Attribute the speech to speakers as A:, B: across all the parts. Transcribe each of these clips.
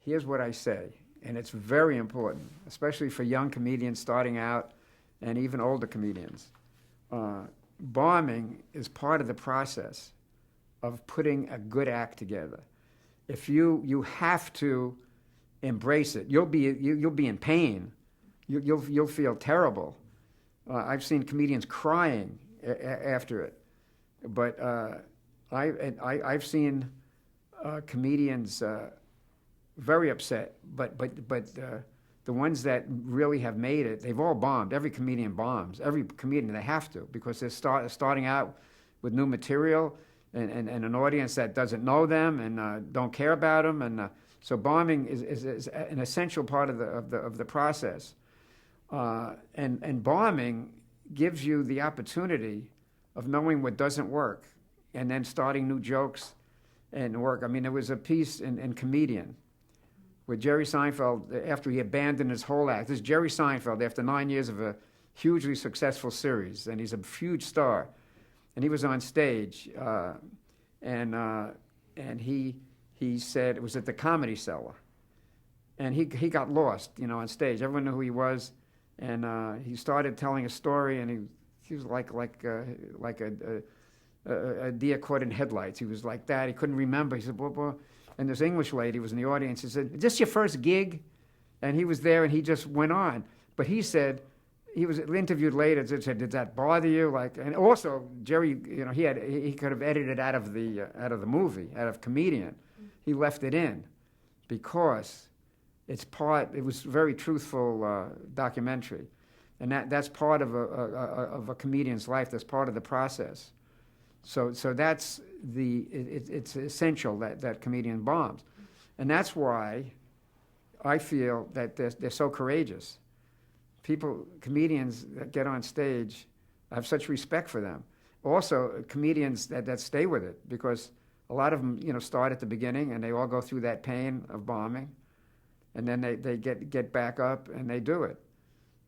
A: here's what I say, and it's very important, especially for young comedians starting out and even older comedians. Bombing is part of the process of putting a good act together. If you have to embrace it, you'll be in pain. You'll feel terrible. I've seen comedians crying after it, but I've seen comedians very upset. But the ones that really have made it, they've all bombed. Every comedian bombs. Every comedian, they have to, because they're starting out with new material and an audience that doesn't know them and don't care about them. And so bombing is an essential part of the process. And bombing gives you the opportunity of knowing what doesn't work and then starting new jokes and work. I mean, there was a piece in Comedian with Jerry Seinfeld after he abandoned his whole act. This is Jerry Seinfeld after 9 years of a hugely successful series, and he's a huge star. And he was on stage, and he said, it was at the Comedy Cellar, and he got lost, on stage. Everyone knew who he was, and he started telling a story, and he was like a deer caught in headlights. He was like that. He couldn't remember. He said, well. And this English lady was in the audience. He said, "Is this your first gig?" And he was there, and he just went on. But he said, he was interviewed later and said, "Did that bother you?" And also Jerry, he could have edited out of the movie, out of Comedian. He left it in because it was a very truthful documentary, and that's part of a comedian's life. That's part of the process. So that's it's essential that comedian bombs, and that's why I feel that they're so courageous. Comedians that get on stage, I have such respect for them. Also, comedians that stay with it, because a lot of them, start at the beginning and they all go through that pain of bombing, and then they get back up and they do it.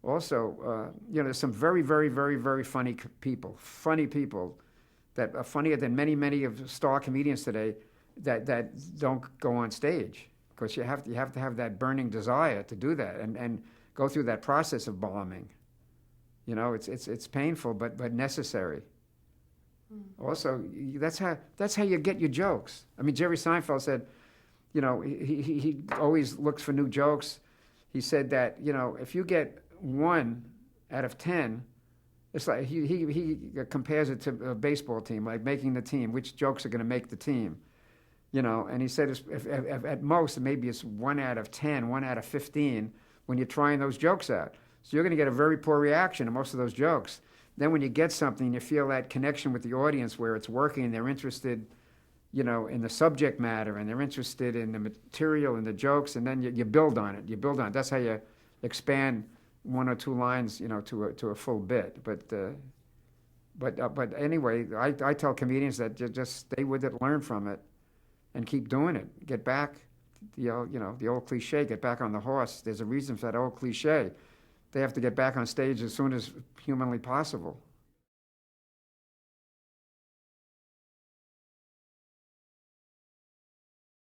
A: Also, there's some very, very, very, very funny people that are funnier than many of star comedians today that don't go on stage, because you have to have that burning desire to do that and go through that process of bombing. It's painful but necessary. Also, that's how you get your jokes. I mean, Jerry Seinfeld said, he always looks for new jokes. He said that, if you get 1 out of 10, it's like he compares it to a baseball team, like making the team, which jokes are going to make the team, and he said if at most maybe it's 1 out of 10, 1 out of 15 when you're trying those jokes out. So you're going to get a very poor reaction to most of those jokes. Then when you get something, you feel that connection with the audience where it's working and they're interested, in the subject matter, and they're interested in the material and the jokes, and then you build on it. That's how you expand 1 or 2 lines, to a full bit. But anyway, I tell comedians that just stay with it, learn from it, and keep doing it. Get back, the old cliche, get back on the horse. There's a reason for that old cliche. They have to get back on stage as soon as humanly possible.